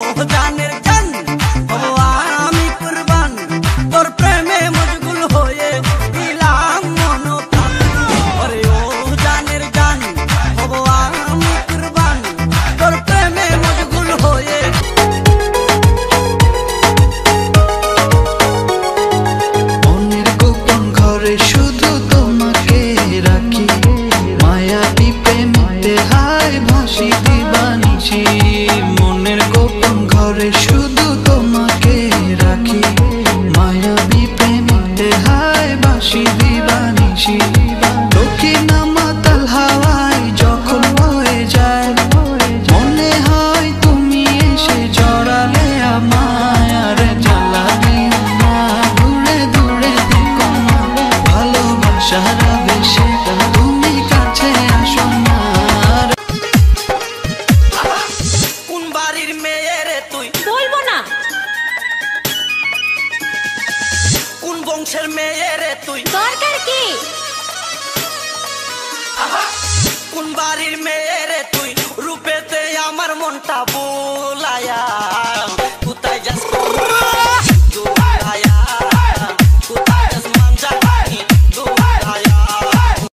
জানের জান হবো আমি কুরবান, তোর প্রেমে মশগুল হয়ে দিলাম মন প্রাণ। ওরে ও জানের জান হবো আমি কুরবান, তোর প্রেমে মশগুল হয়ে। মনের গোপন ঘরে শুধু তোমাকে রাখি, মায়াবী প্রেমেতে হায় ভাসি দিবানিছি। মনের গোপন ঘরে শুধু তোমাকে রাখি, মায়াবী প্রেমেতে হায় ভাসি দিবানিছি। দক্ষিণ মাতাল হাওয়ায় যখন বয়ে যায়, মনে হয় তুমি এসে জড়ালে আমায়। আর জ্বালা দিও না, দূরে দূরে থেকো না, ভালোবাসার আবেশে তুমি কাছে আসো না। কোন বাড়ির মেয়ে রে তুই? বলবো না। কোন বংশের মেয়ে রে তুই? দরকার কি? কোন বাড়ির মেয়ে রে তুই? রূপেতে আমার মনটা বোলায়া, কোথায় যাস?